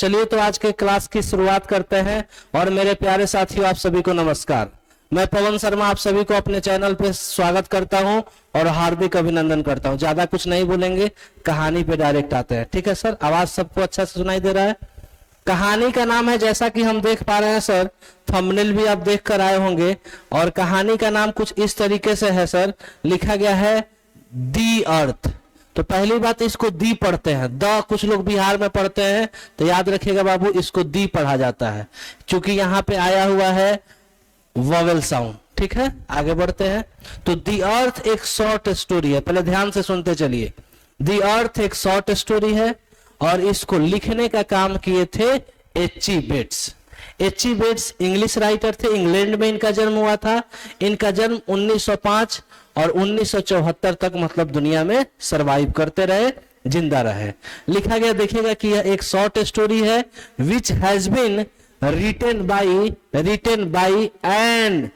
चलिए तो आज के क्लास की शुरुआत करते हैं। और मेरे प्यारे साथियों, आप सभी को नमस्कार। मैं पवन शर्मा आप सभी को अपने चैनल पे स्वागत करता हूं और हार्दिक अभिनंदन करता हूं। ज्यादा कुछ नहीं बोलेंगे, कहानी पे डायरेक्ट आते हैं। ठीक है सर, आवाज सबको अच्छा से सुनाई दे रहा है? कहानी का नाम है, जैसा कि हम देख पा रहे हैं सर, थंबनेल भी आप देख कर आए होंगे। और कहानी का नाम कुछ इस तरीके से है सर, लिखा गया है दी अर्थ। तो पहली बात, इसको दी पढ़ते हैं, द कुछ लोग बिहार में पढ़ते हैं, तो याद रखिएगा बाबू, इसको दी पढ़ा जाता है, क्योंकि यहाँ पे आया हुआ है वोवेल साउंड। ठीक है, आगे बढ़ते हैं। तो दी अर्थ एक शॉर्ट स्टोरी है, पहले ध्यान से सुनते चलिए। दी अर्थ एक शॉर्ट स्टोरी है और इसको लिखने का काम किए थे H.G. Bates. H.G. Bates English writer थे, इंग्लैंड में इनका जन्म हुआ था। इनका जन्म 1905 और 1974 तक मतलब दुनिया में सरवाइव करते रहे, जिंदा रहे। लिखा गया देखिएगा कि यह एक शॉर्ट स्टोरी है which has been written by and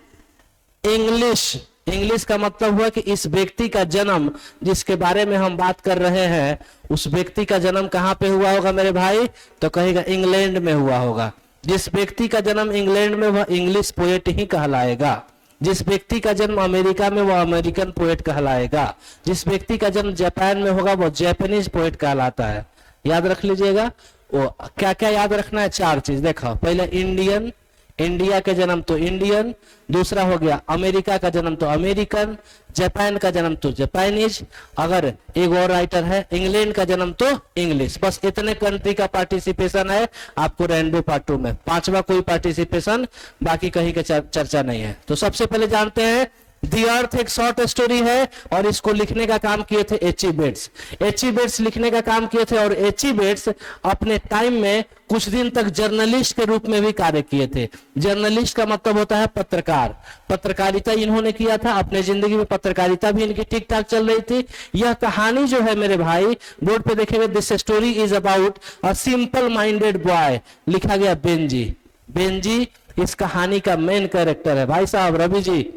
English का मतलब हुआ कि इस व्यक्ति का जन्म, जिसके बारे में हम बात कर रहे हैं, उस व्यक्ति का जन्म कहां पे हुआ होगा मेरे भाई? तो कहेगा इंग्लैंड में हुआ होगा। जिस व्यक्ति का जन्म इंग्लैंड में, वह इंग्लिश पोएट ही कहलाएगा। जिस व्यक्ति का जन्म अमेरिका में, वह अमेरिकन पोएट कहलाएगा। जिस व्यक्ति का जन्म जापान में होगा, वह जापानीज पोएट कहलाता है। याद रख लीजिएगा। वो क्या क्या याद रखना है? 4 चीज देखो। पहले इंडियन, इंडिया के जन्म तो इंडियन। दूसरा हो गया अमेरिका का जन्म तो अमेरिकन। जापान का जन्म तो जापानीज। अगर एक और राइटर है, इंग्लैंड का जन्म तो इंग्लिश। बस इतने कंट्री का पार्टिसिपेशन है आपको रेनबो पार्ट 2 में। 5वां कोई पार्टिसिपेशन बाकी कहीं के चर्चा नहीं है। तो सबसे पहले जानते हैं, दी अर्थ एक शॉर्ट स्टोरी है और इसको लिखने का काम किए थे H.G. बेट्स। H.G. बेट्स लिखने का काम किए थे और H.G. बेट्स अपने टाइम में कुछ दिन तक जर्नलिस्ट के रूप में भी कार्य किए थे। जर्नलिस्ट का मतलब होता है पत्रकार। पत्रकारिता इन्होंने किया था, अपने जिंदगी में पत्रकारिता भी इनकी ठीक ठाक चल रही थी। यह कहानी जो है मेरे भाई, बोर्ड पे देखेंगे, this story is about a simple minded boy. लिखा गया बेंजी। बेंजी इस कहानी का मेन कैरेक्टर है। भाई साहब रवि जी,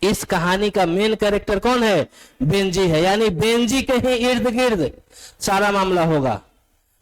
इस कहानी का मेन कैरेक्टर कौन है? बेंजी है। यानी बेंजी के ही इर्द गिर्द सारा मामला होगा।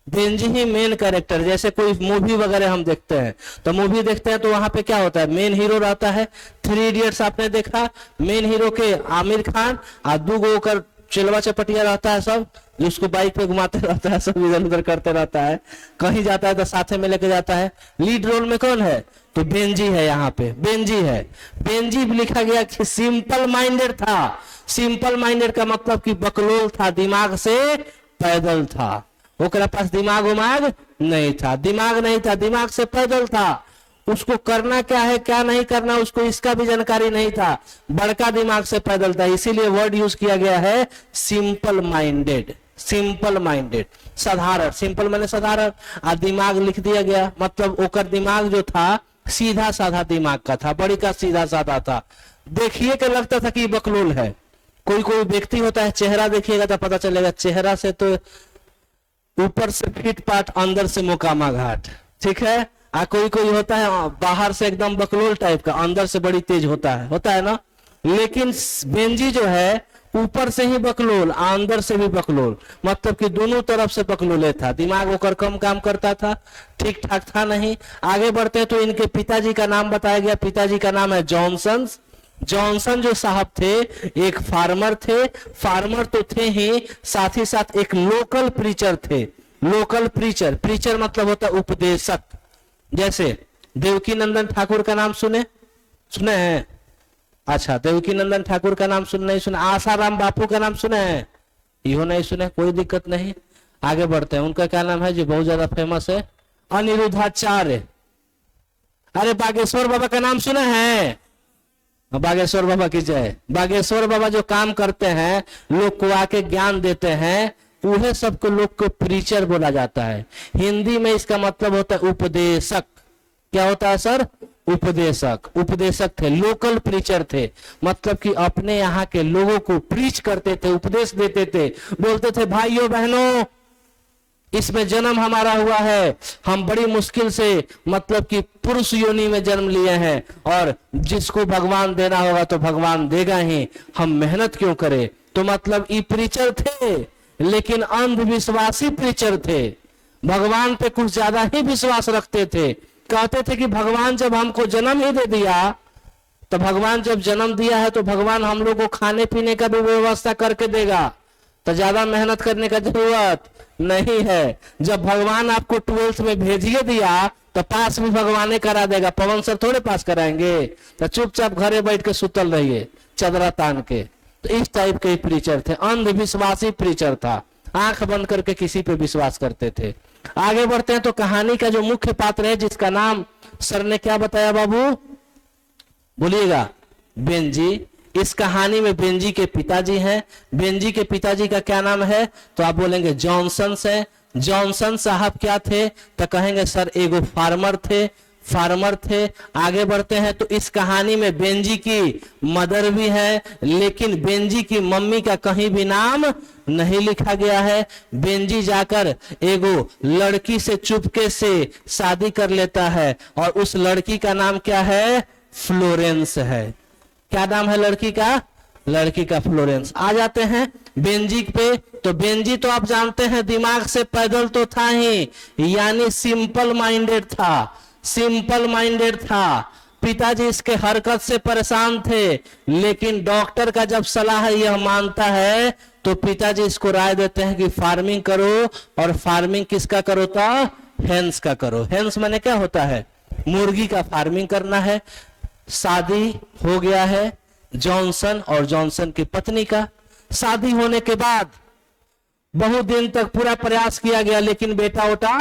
बेंजी ही मेन कैरेक्टर। जैसे कोई मूवी वगैरह हम देखते हैं, तो मूवी देखते हैं तो वहां पे क्या होता है? मेन हीरो रहता है। 3 इडियट्स आपने देखा, मेन हीरो के आमिर खान और 2 गो कर चिलवा चपटिया रहता है, सब जिसको बाइक पे घुमाते रहता है, सब इधर उधर करते रहता है। कहीं जाता है तो साथे में लेके जाता है। लीड रोल में कौन है? तो बेंजी है। यहाँ पे बेंजी है। बेंजी लिखा गया कि सिंपल माइंडेड था। सिंपल माइंडेड का मतलब कि बकलोल था, दिमाग से पैदल था। ओकरा पास दिमाग उमाग नहीं था, दिमाग नहीं था, दिमाग से पैदल था। उसको करना क्या है क्या नहीं करना, उसको इसका भी जानकारी नहीं था। बड़का दिमाग से पैदल था, इसीलिए वर्ड यूज किया गया है सिंपल माइंडेड। सिंपल माइंडेड, साधारण। सिंपल माने साधारण, और दिमाग लिख दिया गया, मतलब ओकर दिमाग जो था सीधा साधा दिमाग का था, बड़ी का सीधा साधा था। देखिए कि लगता था कि बकलोल है। कोई कोई व्यक्ति होता है, चेहरा देखिएगा तो पता चलेगा, चेहरा से तो ऊपर से फिट पाट, अंदर से मोकामा घाट। ठीक है। कोई कोई होता है बाहर से एकदम बकलोल टाइप का, अंदर से बड़ी तेज होता है ना। लेकिन बेंजी जो है ऊपर से ही बकलोल, अंदर से भी बकलोल, मतलब कि दोनों तरफ से बकलोले था। दिमाग होकर कम काम करता था, ठीक ठाक था नहीं। आगे बढ़ते हैं तो इनके पिताजी का नाम बताया गया। पिताजी का नाम है जॉनसन। जॉनसन जो साहब थे एक फार्मर थे। फार्मर तो थे ही, साथ ही साथ एक लोकल प्रीचर थे। लोकल प्रीचर, प्रीचर मतलब होता है उपदेशक। जैसे देवकी नंदन ठाकुर का नाम सुने हैं? अच्छा, देवकी नंदन ठाकुर का नाम नहीं सुने? आसाराम बापू का नाम सुने हैं? इहो नहीं सुने, कोई दिक्कत नहीं। आगे बढ़ते हैं। उनका क्या नाम है जो बहुत ज्यादा फेमस है? अनिरुद्धाचार्य। अरे बागेश्वर बाबा का नाम सुने हैं? बागेश्वर बाबा की जय। बागेश्वर बाबा जो काम करते हैं, लोग को आके ज्ञान देते हैं, उन्हें सबको लोग को प्रीचर बोला जाता है। हिंदी में इसका मतलब होता है उपदेशक। क्या होता है सर? उपदेशक। उपदेशक थे, लोकल प्रीचर थे, मतलब कि अपने यहाँ के लोगों को प्रीच करते थे, उपदेश देते थे। बोलते थे भाइयों बहनों, इसमें जन्म हमारा हुआ है, हम बड़ी मुश्किल से मतलब कि पुरुष योनि में जन्म लिए हैं, और जिसको भगवान देना होगा तो भगवान देगा ही, हम मेहनत क्यों करें। तो मतलब ये प्रीचर थे, लेकिन अंधविश्वासी प्रीचर थे। भगवान पे कुछ ज्यादा ही विश्वास रखते थे। कहते थे कि भगवान जब हमको जन्म ही दे दिया, तो भगवान जब जन्म दिया है तो भगवान हम लोग को खाने पीने का भी व्यवस्था करके देगा, तो ज्यादा मेहनत करने का जरूरत नहीं है। जब भगवान आपको 12th में भेजिए दिया तो पास भी भगवान ही करा देगा, पवन सर थोड़े पास कराएंगे। तो चुपचाप घरे बैठ के सुतल रहिए चदरा तान के। तो इस टाइप के प्रीचर थे, अंधविश्वासी प्रीचर था, आंख बंद करके किसी पे विश्वास करते थे। आगे बढ़ते हैं तो कहानी का जो मुख्य पात्र है, जिसका नाम सर ने क्या बताया बाबू, बोलिएगा, बेंजी। इस कहानी में बेंजी के पिताजी हैं। बेंजी के पिताजी का क्या नाम है, तो आप बोलेंगे जॉनसन से। जॉनसन साहब क्या थे, तो कहेंगे सर एगो फार्मर थे। आगे बढ़ते हैं तो इस कहानी में बेंजी की मदर भी है, लेकिन बेंजी की मम्मी का कहीं भी नाम नहीं लिखा गया है। बेंजी जाकर एगो लड़की से चुपके से शादी कर लेता है और उस लड़की का नाम क्या है, फ्लोरेंस है। क्या नाम है लड़की का फ्लोरेंस। आ जाते हैं बेंजी पे, तो बेंजी तो आप जानते हैं दिमाग से पैदल तो था ही, यानी सिंपल माइंडेड था। पिताजी इसके हरकत से परेशान थे, लेकिन डॉक्टर का जब सलाह यह मानता है तो पिताजी इसको राय देते हैं कि फार्मिंग करो, और फार्मिंग किसका करो, तो हेंस का करो। हेंस माने क्या होता है, मुर्गी का फार्मिंग करना है। शादी हो गया है जॉनसन और जॉनसन की पत्नी का। शादी होने के बाद बहुत दिन तक पूरा प्रयास किया गया, लेकिन बेटा ओटा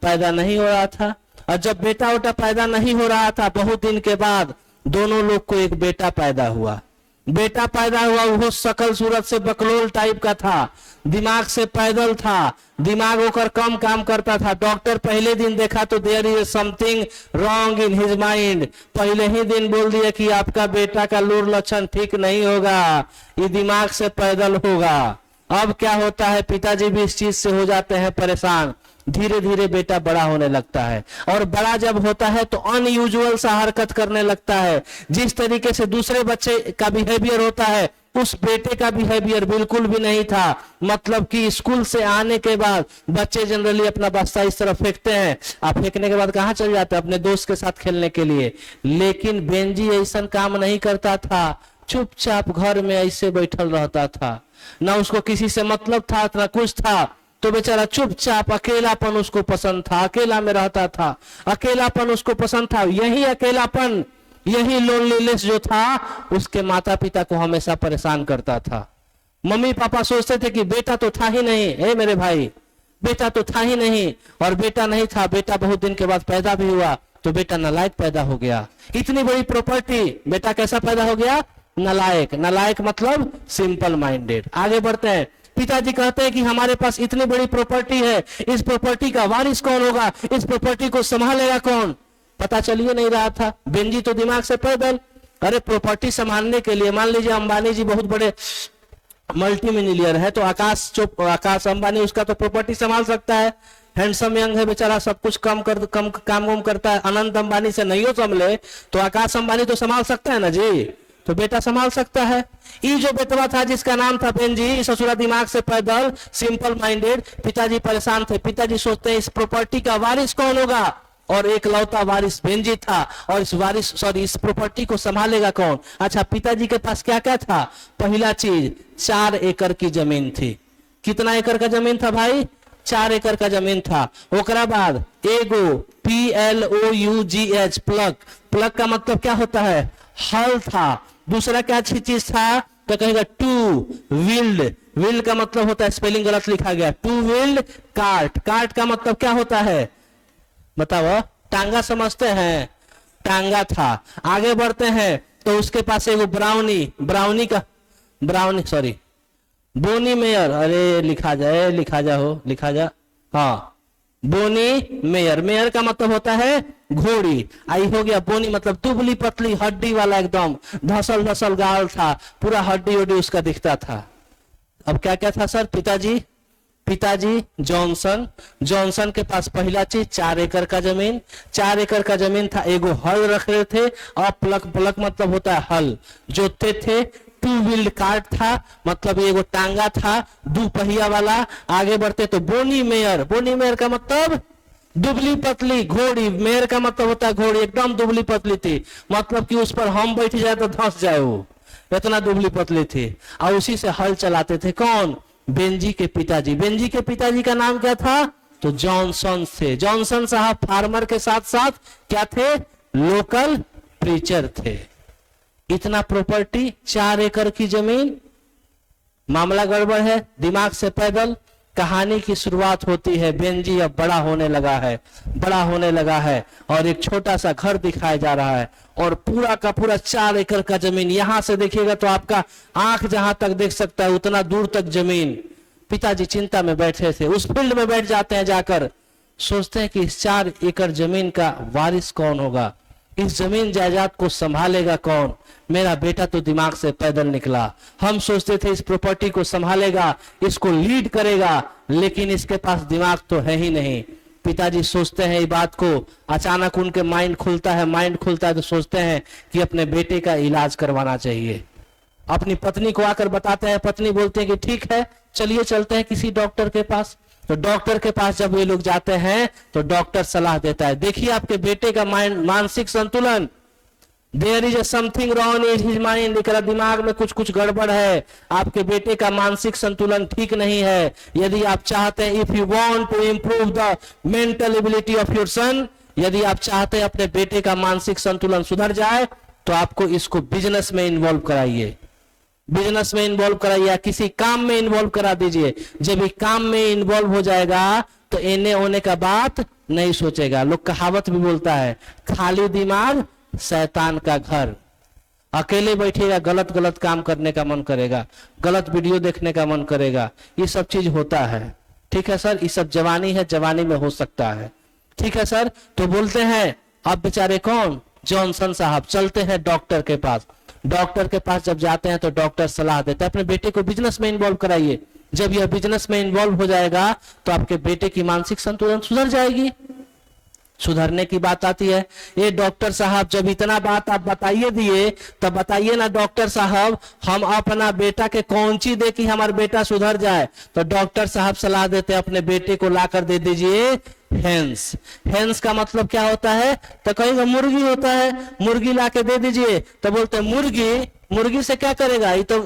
पैदा नहीं हो रहा था। और जब बेटा ओटा पैदा नहीं हो रहा था, बहुत दिन के बाद दोनों लोग को एक बेटा पैदा हुआ। वो शकल सूरत से बकलोल टाइप का था, दिमाग से पैदल था, दिमाग होकर कम काम करता था। डॉक्टर पहले दिन देखा तो there is something wrong in his mind, पहले ही दिन बोल दिया कि आपका बेटा का लूर लक्षण ठीक नहीं होगा, ये दिमाग से पैदल होगा। अब क्या होता है, पिताजी भी इस चीज से हो जाते हैं परेशान। धीरे धीरे बेटा बड़ा होने लगता है, और बड़ा जब होता है तो अनयूजुअल सा हरकत करने लगता है। जिस तरीके से दूसरे बच्चे का बिहेवियर होता है, उस बेटे का बिहेवियर बिल्कुल भी नहीं था। मतलब कि स्कूल से आने के बाद बच्चे जनरली अपना बस्ता इस तरफ फेंकते हैं, आप फेंकने के बाद कहाँ चल जाते हैं, अपने दोस्त के साथ खेलने के लिए। लेकिन बेंजी ऐसा काम नहीं करता था, चुपचाप घर में ऐसे बैठल रहता था, ना उसको किसी से मतलब था ना कुछ था। तो बेचारा चुपचाप, अकेलापन उसको पसंद था, अकेला में रहता था, अकेलापन उसको पसंद था। यही अकेलापन, यही लोनलीनेस जो था, उसके माता पिता को हमेशा परेशान करता था। मम्मी पापा सोचते थे कि बेटा तो था ही नहीं, मेरे भाई, बेटा तो था ही नहीं। और बेटा नहीं था, बेटा बहुत दिन के बाद पैदा भी हुआ, तो बेटा नालायक पैदा हो गया। इतनी बड़ी प्रॉपर्टी, बेटा कैसा पैदा हो गया, नालायक मतलब सिंपल माइंडेड। आगे बढ़ते हैं। पिताजी कहते हैं कि हमारे पास इतनी बड़ी प्रॉपर्टी है, इस प्रॉपर्टी का वारिस कौन होगा, इस प्रॉपर्टी को संभालेगा कौन, पता चल ही नहीं रहा था। बेंजी तो दिमाग से पैदल। अरे प्रॉपर्टी संभालने के लिए, मान लीजिए अंबानी जी बहुत बड़े मल्टी मिलियनियर है, तो आकाश अंबानी उसका तो प्रॉपर्टी संभाल सकता है, हैंडसम यंग है बेचारा, सब कुछ काम करता है। अनंत अंबानी से नहीं हो संभले तो आकाश अंबानी तो संभाल सकता है ना जी, तो बेटा संभाल सकता है। ये जो बेटवा था जिसका नाम था बेंजी, ससुरा दिमाग से पैदल, सिंपल माइंडेड। पिताजी परेशान थे, पिताजी सोचते हैं इस प्रॉपर्टी का वारिस कौन होगा, और एक लौता वारिस बेंजी था, और इस प्रॉपर्टी को संभालेगा कौन। अच्छा, पिताजी के पास क्या क्या था, पहला चीज 4 एकड़ की जमीन थी। कितना एकड़ का जमीन था भाई, 4 एकड़ का जमीन था। ओकरा बाद एगो PLOUGH प्लग का मतलब क्या होता है, हल था। दूसरा क्या अच्छी चीज था, तो कहेगा 2 व्हील्ड का मतलब होता है, स्पेलिंग गलत लिखा गया, 2 व्हील्ड कार्ट का मतलब क्या होता है, बताओ, टांगा समझते हैं, टांगा था। आगे बढ़ते हैं तो उसके पास एगो बोनी मेयर, अरे लिखा जा, हाँ, बोनी मेयर का मतलब होता है घोड़ी। आई हो गया बोनी मतलब दुबली पतली हड्डी वाला, एकदम धसल गाल था, पूरा हड्डी उसका दिखता था। अब क्या क्या था सर, पिताजी जॉनसन के पास पहला चीज 4 एकड़ का जमीन था। एगो हल रख रहे थे, और प्लग मतलब होता है हल, जोतते थे। टू व्हील्ड कार्ट था, मतलब ये वो टांगा था 2 पहिया वाला। आगे बढ़ते तो बोनी मेयर, बोनी मेयर का मतलब दुबली पतली घोड़ी, मेयर का मतलब होता है घोड़ी, एकदम दुबली पतली थी, मतलब कि उस पर हम बैठ जाए तो धंस जाए, वो इतना दुबली पतली थी। और उसी से हल चलाते थे कौन? बेंजी के पिताजी। बेंजी के पिताजी का नाम क्या था? तो जॉनसन थे। जॉनसन साहब फार्मर के साथ साथ क्या थे? लोकल प्रीचर थे। इतना प्रॉपर्टी, 4 एकड़ की जमीन। मामला गड़बड़ है, दिमाग से पैदल। कहानी की शुरुआत होती है, बेंजी अब बड़ा होने लगा है, बड़ा होने लगा है, और एक छोटा सा घर दिखाया जा रहा है, और पूरा का पूरा 4 एकड़ का जमीन। यहां से देखिएगा तो आपका आंख जहां तक देख सकता है उतना दूर तक जमीन। पिताजी चिंता में बैठे थे, उस फील्ड में बैठ जाते हैं, जाकर सोचते हैं कि इस 4 एकड़ जमीन का वारिस कौन होगा, इस जमीन जायदाद को संभालेगा कौन? मेरा बेटा तो दिमाग से पैदल निकला। हम सोचते थे इस प्रॉपर्टी को संभालेगा, इसको लीड करेगा, लेकिन इसके पास दिमाग तो है ही नहीं। पिताजी सोचते हैं ये बात को, अचानक उनके माइंड खुलता है तो सोचते हैं कि अपने बेटे का इलाज करवाना चाहिए। अपनी पत्नी को आकर बताते हैं, पत्नी बोलते हैं कि ठीक है चलिए चलते हैं किसी डॉक्टर के पास। तो डॉक्टर के पास जब ये लोग जाते हैं तो डॉक्टर सलाह देता है, देखिए आपके बेटे का मानसिक संतुलन, there is something wrong in his mind, दिमाग में कुछ गड़बड़ है, आपके बेटे का मानसिक संतुलन ठीक नहीं है। यदि आप चाहते हैं, if you want to improve the mental ability of your son, यदि आप चाहते हैं अपने बेटे का मानसिक संतुलन सुधर जाए तो आपको इसको बिजनेस में इन्वॉल्व कराइए, बिजनेस में इन्वॉल्व कराइए, या किसी काम में इन्वॉल्व करा दीजिए। जब ये काम में इन्वॉल्व हो जाएगा तो इन्हें होने का बात नहीं सोचेगा। लोग कहावत भी बोलता है, खाली दिमाग शैतान का घर। अकेले बैठेगा, गलत गलत काम करने का मन करेगा, गलत वीडियो देखने का मन करेगा, ये सब चीज होता है। ठीक है सर, ये सब जवानी है, जवानी में हो सकता है। ठीक है सर, तो बोलते हैं अब बेचारे कौन? जॉनसन साहब चलते हैं डॉक्टर के पास। डॉक्टर के पास जब जाते हैं तो डॉक्टर सलाह देता है अपने बेटे को बिजनेस में इन्वॉल्व कराइए। जब यह बिजनेस में इन्वॉल्व हो जाएगा तो आपके बेटे की मानसिक संतुलन सुधर जाएगी। सुधरने की बात आती है, ये डॉक्टर साहब जब इतना बात आप बताइए दिए, तब बताइए ना डॉक्टर साहब हम अपना बेटा के कौन सी दे कि हमारा बेटा सुधर जाए। तो डॉक्टर साहब सलाह देते हैं अपने बेटे को लाकर दे दीजिए हेंस। हेंस का मतलब क्या होता है? तो कहेगा मुर्गी होता है, मुर्गी लाके दे दीजिए। तो बोलते हैं मुर्गी से क्या करेगा, ये तो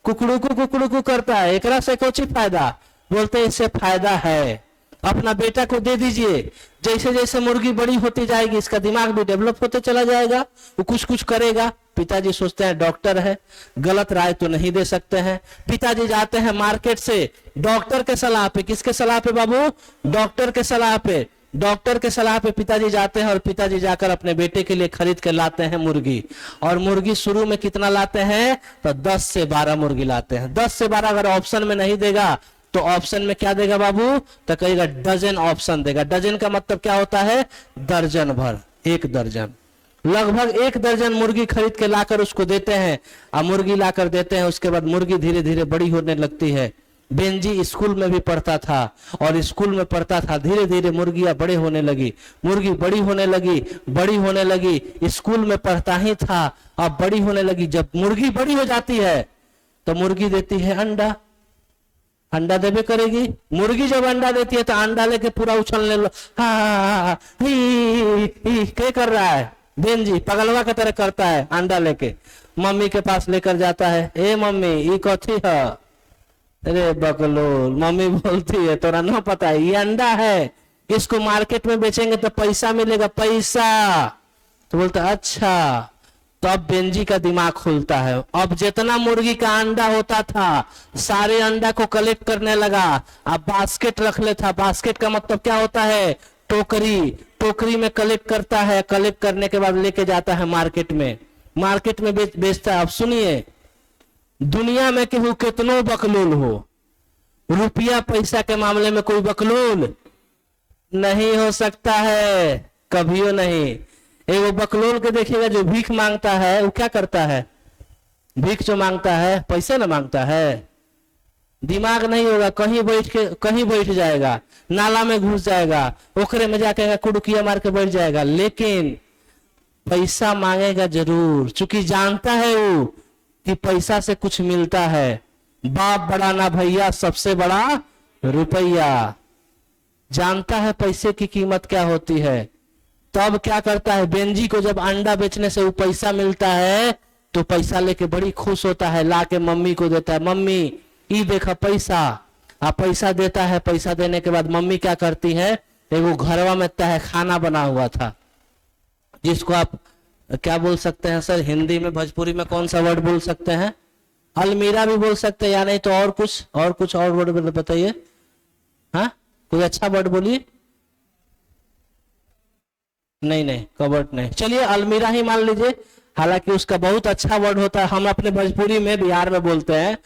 कुकड़ू करता है, एकरा से कुछ फायदा? बोलते हैं इससे फायदा है, अपना बेटा को दे दीजिए। जैसे जैसे मुर्गी बड़ी होती जाएगी इसका दिमाग भी डेवलप होते चला जाएगा, वो कुछ करेगा। पिताजी सोचते हैं डॉक्टर है, गलत राय तो नहीं दे सकते हैं। पिताजी जाते हैं मार्केट से डॉक्टर के सलाह पे। किसके सलाह पे बाबू? डॉक्टर के सलाह पे। डॉक्टर के सलाह पे पिताजी जाते हैं और पिताजी जाकर अपने बेटे के लिए खरीद के लाते हैं मुर्गी। और मुर्गी शुरू में कितना लाते हैं? तो 10 से 12 मुर्गी लाते हैं। 10 से 12 अगर ऑप्शन में नहीं देगा तो ऑप्शन में क्या देगा बाबू? तो कहेगा डजन ऑप्शन देगा। डजन का मतलब क्या होता है? दर्जन भर, 1 दर्जन, लगभग 1 दर्जन मुर्गी खरीद के लाकर उसको देते हैं। और मुर्गी लाकर देते हैं, उसके बाद मुर्गी धीरे धीरे बड़ी होने लगती है। बेंजी स्कूल में भी पढ़ता था और स्कूल में पढ़ता था, धीरे धीरे मुर्गियां बड़े होने लगी, मुर्गी बड़ी होने लगी, स्कूल में पढ़ता ही था, अब बड़ी होने लगी। जब मुर्गी बड़ी हो जाती है तो मुर्गी देती है अंडा, अंडा देवे करेगी। मुर्गी जब अंडा देती है तो अंडा लेके पूरा उछलने लो, क्या कर रहा है? बेंजी पगलवा की तरह करता है, अंडा लेके मम्मी के पास लेकर जाता है। ए मम्मी ये कथी है? अरे बकलोल। मम्मी बोलती है तोरा ना पता है ये अंडा है, इसको मार्केट में बेचेंगे तो पैसा मिलेगा, पैसा। तो बोलता अच्छा। तो अब बेंजी का दिमाग खुलता है। अब जितना मुर्गी का अंडा होता था सारे अंडा को कलेक्ट करने लगा। अब बास्केट रख लेता। बास्केट का मतलब क्या होता है? टोकरी। टोकरी में कलेक्ट करता है, कलेक्ट करने के बाद लेके जाता है मार्केट में, मार्केट में बेचता है। अब सुनिए, दुनिया में केहू कितनो बकलोल हो, रुपया पैसा के मामले में कोई बकलोल नहीं हो सकता है, कभियो नहीं। वो बकलोल के देखिएगा जो भीख मांगता है वो क्या करता है? भीख जो मांगता है पैसे ना मांगता है, दिमाग नहीं होगा, कहीं बैठ जाएगा, नाला में घुस जाएगा, ओकरे में जाके कुड़किया मार के बैठ जाएगा, लेकिन पैसा मांगेगा जरूर, चूंकि जानता है वो कि पैसा से कुछ मिलता है। बाप बड़ा ना भैया, सबसे बड़ा रुपया। जानता है पैसे की कीमत क्या होती है। तब क्या करता है, बेंजी को जब अंडा बेचने से वो पैसा मिलता है तो पैसा लेके बड़ी खुश होता है, लाके मम्मी को देता है, मम्मी ये देखा पैसा। आप पैसा देता है। पैसा देने के बाद मम्मी क्या करती है, एगो घरवा में तह खाना बना हुआ था, जिसको आप क्या बोल सकते हैं सर हिंदी में, भोजपुरी में कौन सा वर्ड बोल सकते हैं? अलमीरा भी बोल सकते हैं, या नहीं तो और कुछ और वर्ड बताइए। हाँ, कोई अच्छा वर्ड बोलिए। नहीं, कबर्ड नहीं, चलिए अलमीरा ही मान लीजिए। हालांकि उसका बहुत अच्छा वर्ड होता है, हम अपने भोजपुरी में बिहार में बोलते हैं।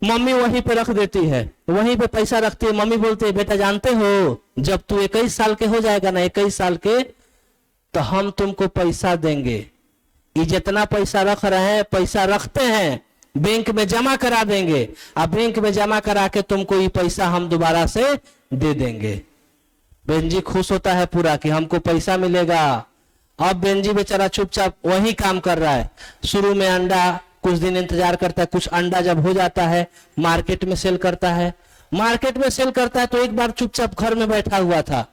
मम्मी वहीं पे रख देती है, वहीं पे पैसा रखती है। मम्मी बोलती है, बेटा जानते हो जब तू 21 साल के हो जाएगा ना, 21 साल के, तो हम तुमको पैसा देंगे। ये जितना पैसा रख रहे हैं, पैसा रखते हैं, बैंक में जमा करा देंगे। अब बैंक में जमा करा के तुमको ये पैसा हम दोबारा से दे देंगे। बेंजी खुश होता है पूरा कि हमको पैसा मिलेगा। अब बेंजी बेचारा चुपचाप वही काम कर रहा है। शुरू में अंडा कुछ दिन इंतजार करता है, कुछ अंडा जब हो जाता है मार्केट में सेल करता है। मार्केट में सेल करता है तो एक बार चुपचाप घर में बैठा हुआ था,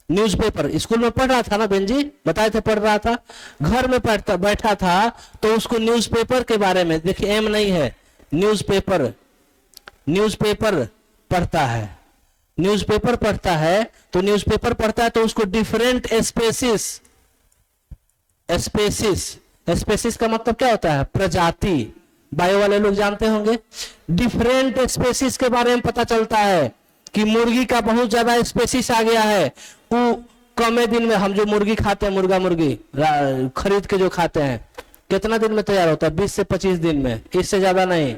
न्यूज़पेपर, स्कूल में पढ़ रहा था ना बेंजी, बताए थे पढ़ रहा था, घर में बैठा था तो उसको न्यूज़पेपर के बारे में, देखिए एम नहीं है, न्यूज़पेपर पढ़ता है। न्यूज़पेपर पढ़ता है तो उसको डिफरेंट स्पेसीज का मतलब क्या होता है? प्रजाति। बायो वाले लोग जानते होंगे। डिफरेंट स्पेसीज के बारे में पता चलता है कि मुर्गी का बहुत ज्यादा स्पेसीज आ गया है। वो कमे दिन में, हम जो मुर्गी खाते हैं, मुर्गी खरीद के जो खाते हैं, कितना दिन में तैयार होता है? 20 से 25 दिन में, इससे ज्यादा नहीं।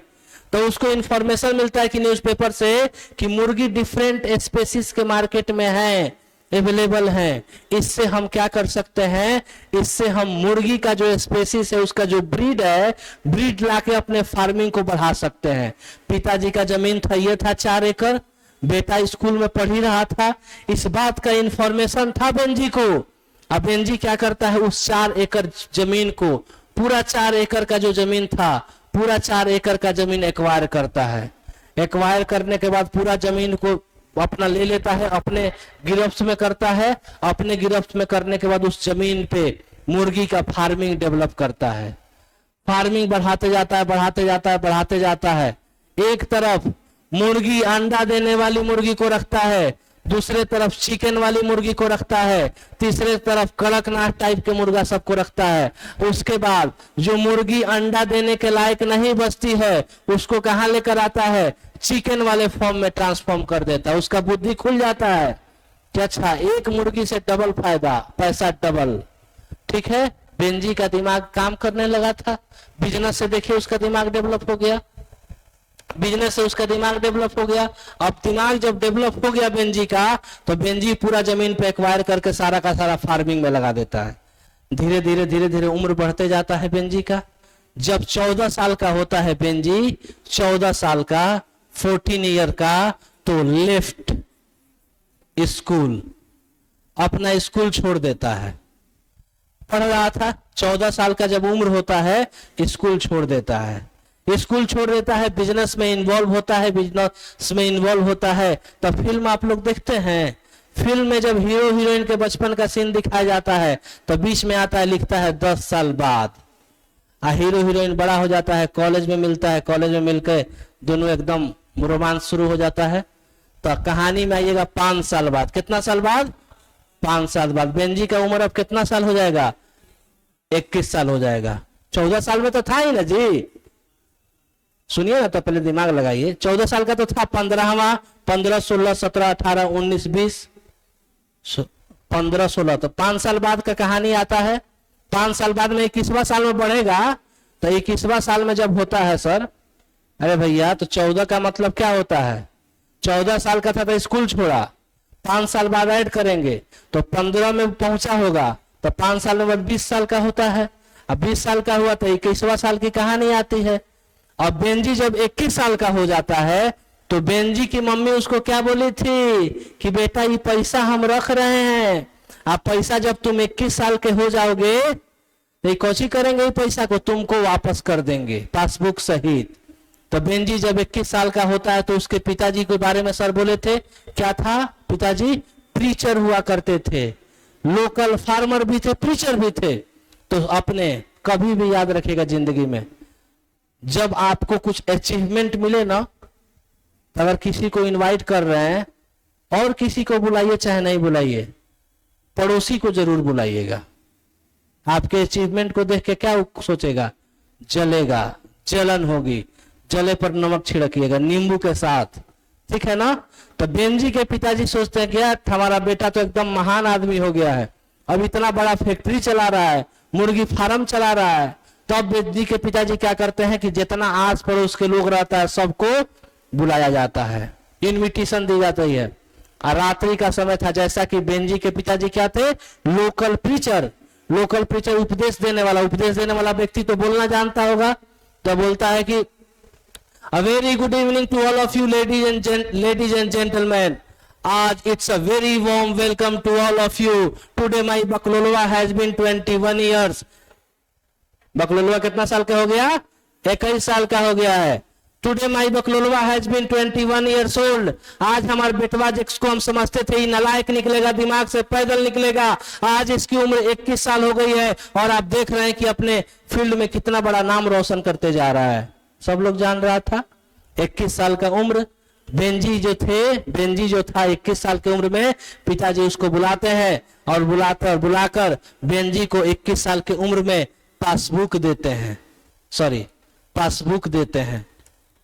तो उसको इंफॉर्मेशन मिलता है कि न्यूज़पेपर से कि मुर्गी डिफरेंट स्पेसीज के मार्केट में है, अवेलेबल है। इससे हम क्या कर सकते हैं, इससे हम मुर्गी का जो स्पेसीज है, उसका जो ब्रीड है, ब्रीड लाके अपने फार्मिंग को बढ़ा सकते हैं। पिताजी का जमीन था, ये था 4 एकड़, बेटा स्कूल में पढ़ ही रहा था, इस बात का इंफॉर्मेशन था बेंजी को। अब बेंजी क्या करता है, उस 4 एकड़ जमीन को, पूरा 4 एकड़ का जो जमीन था, पूरा 4 एकड़ का जमीन एक्वायर करता है। एक्वायर करने के बाद पूरा जमीन को अपना ले लेता है, अपने गिरफ्त में करता है। अपने गिरफ्त में करने के बाद उस जमीन पे मुर्गी का फार्मिंग डेवलप करता है। फार्मिंग बढ़ाते जाता है। एक तरफ मुर्गी अंडा देने वाली मुर्गी को रखता है, दूसरे तरफ चिकन वाली मुर्गी को रखता है, तीसरे तरफ कड़कनाथ टाइप के मुर्गा सबको रखता है। उसके बाद जो मुर्गी अंडा देने के लायक नहीं बचती है, उसको कहां लेकर आता है? चिकन वाले फॉर्म में ट्रांसफॉर्म कर देता है। उसका बुद्धि खुल जाता है कि अच्छा, एक मुर्गी से डबल फायदा, पैसा डबल। ठीक है, बेंजी का दिमाग काम करने लगा था। बिजनेस से देखिए उसका दिमाग डेवलप हो गया, अब दिमाग जब डेवलप हो गया बेंजी का, तो बेंजी पूरा जमीन पे एक्वायर करके सारा का सारा फार्मिंग में लगा देता है। धीरे धीरे उम्र बढ़ते जाता है बेंजी का। जब 14 साल का होता है बेंजी, 14 साल का, 14 ईयर का, तो लेफ्ट स्कूल, अपना स्कूल छोड़ देता है। पढ़ रहा था, 14 साल का जब उम्र होता है, स्कूल छोड़ देता है। बिजनेस में इन्वॉल्व होता है। तो फिल्म आप लोग देखते हैं, फिल्म में जब हीरो हीरोइन के बचपन का सीन दिखाया जाता है तो बीच में आता है, लिखता है 10 साल बाद। हीरो हीरोइन बड़ा हो जाता है, कॉलेज में मिलता है, कॉलेज में मिलकर दोनों एकदम रोमांस शुरू हो जाता है। तो कहानी में आइएगा 5 साल बाद। कितना साल बाद? 5 साल बाद। बेंजी का उम्र अब कितना साल हो जाएगा? 21 साल हो जाएगा। 14 साल में तो था ही ना जी, सुनिए ना, तो पहले दिमाग लगाइए। 14 साल का तो था, 15वां, 15, 16, 17, 18, 19, 20, 15, 16, तो 5 साल बाद का कहानी आता है। 5 साल बाद में 21वां साल में बढ़ेगा। तो 21वां साल में जब होता है सर, अरे भैया, तो 14 का मतलब क्या होता है? 14 साल का था तो स्कूल छोड़ा, 5 साल बाद ऐड करेंगे तो 15 में पहुंचा होगा, तो 5 साल में 20 साल का होता है। अब 20 साल का हुआ तो 21वां साल की कहानी आती है। अब बेंजी जब 21 साल का हो जाता है तो बेंजी की मम्मी उसको क्या बोली थी कि बेटा, ये पैसा हम रख रहे हैं, अब पैसा जब तुम 21 साल के हो जाओगे तो ये कौची करेंगे, पैसा को तुमको वापस कर देंगे पासबुक सहित। तो बेंजी जब 21 साल का होता है तो उसके पिताजी के बारे में सर बोले थे, क्या था, पिताजी प्रीचर हुआ करते थे, लोकल फार्मर भी थे, प्रीचर भी थे। तो अपने कभी भी याद रखिएगा जिंदगी में, जब आपको कुछ अचीवमेंट मिले ना, अगर किसी को इनवाइट कर रहे हैं और किसी को बुलाइए चाहे नहीं बुलाइए, पड़ोसी को जरूर बुलाइएगा। आपके अचीवमेंट को देख के क्या सोचेगा, जलेगा, जलन होगी, जले पर नमक छिड़किएगा नींबू के साथ, ठीक है ना। तो बेंजी के पिताजी सोचते हैं कि यार हमारा बेटा तो एकदम महान आदमी हो गया है, अब इतना बड़ा फैक्ट्री चला रहा है, मुर्गी फार्म चला रहा है। तो अब बेंजी के पिताजी क्या करते हैं कि जितना आस पड़ोस के लोग रहता है सबको बुलाया जाता है, इनविटेशन दी जाती है। और रात्रि का समय था, जैसा कि बेंजी के पिताजी क्या थे, लोकल प्रीचर। लोकल प्रीचर उपदेश देने वाला व्यक्ति तो बोलना जानता होगा। तो बोलता है कि A very good evening to all of you ladies and gentlemen. आज it's a very warm welcome to all of you. Today my बकलोलवा has been 21 years. बकलोलवा कितना साल का हो गया, 21 साल का हो गया है। Today my बकलोलवा has been 21 years old. आज हमारे बेटवा जिसको हम समझते थे नालायक निकलेगा, दिमाग से पैदल निकलेगा, आज इसकी उम्र 21 साल हो गई है। और आप देख रहे हैं कि अपने फील्ड में कितना बड़ा नाम रोशन करते जा रहा है। सब लोग जान रहा था 21 साल का उम्र। बेंजी जो था 21 साल की उम्र में, पिताजी उसको बुलाते हैं और बुलाकर बेंजी को 21 साल की उम्र में पासबुक देते हैं।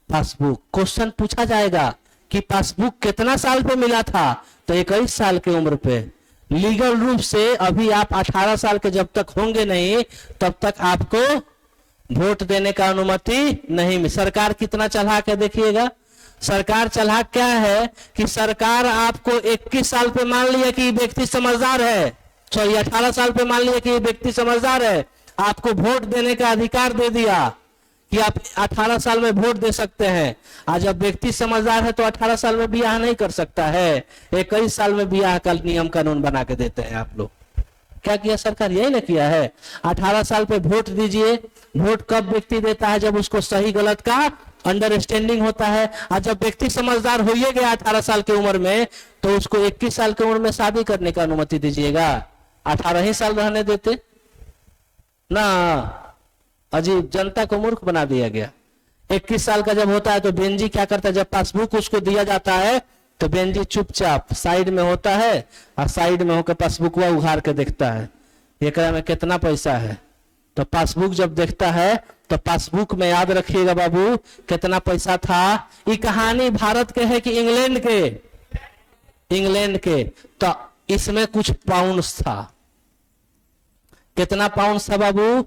पासबुक क्वेश्चन पूछा जाएगा कि पासबुक कितना साल पे मिला था, तो 21 साल की उम्र पे। लीगल रूप से अभी आप 18 साल के जब तक होंगे नहीं तब तक आपको वोट देने का अनुमति नहीं मिली। सरकार कितना चालाक है देखिएगा। सरकार चालाक क्या है कि सरकार आपको 21 साल पे मान लिया कि व्यक्ति समझदार है, 18 साल पे मान लिया कि व्यक्ति समझदार है, आपको वोट देने का अधिकार दे दिया कि आप 18 साल में वोट दे सकते हैं। आज जब व्यक्ति समझदार है तो 18 साल में ब्याह नहीं कर सकता है, 21 साल में ब्याह का नियम कानून बना के देते हैं आप लोग। क्या किया सरकार, यही ना किया है। 18 साल पे वोट दीजिए। वोट कब व्यक्ति देता है, जब उसको सही गलत का अंडरस्टैंडिंग होता है। और जब व्यक्ति समझदार हो गया 18 साल की उम्र में, तो उसको 21 साल की उम्र में शादी करने का अनुमति दीजिएगा। 18 ही साल रहने देते ना, अजीब, जनता को मूर्ख बना दिया गया। 21 साल का जब होता है तो बेंजी क्या करता है, जब पासबुक उसको दिया जाता है तो बेंजी चुपचाप साइड में होता है और साइड में होकर पासबुक उघाड़ के देखता है, एकरा में कितना पैसा है। तो पासबुक जब देखता है तो पासबुक में याद रखिएगा बाबू कितना पैसा था। ये कहानी भारत के है कि इंग्लैंड के। तो इसमें कुछ पाउंड्स था। कितना पाउंड्स था बाबू,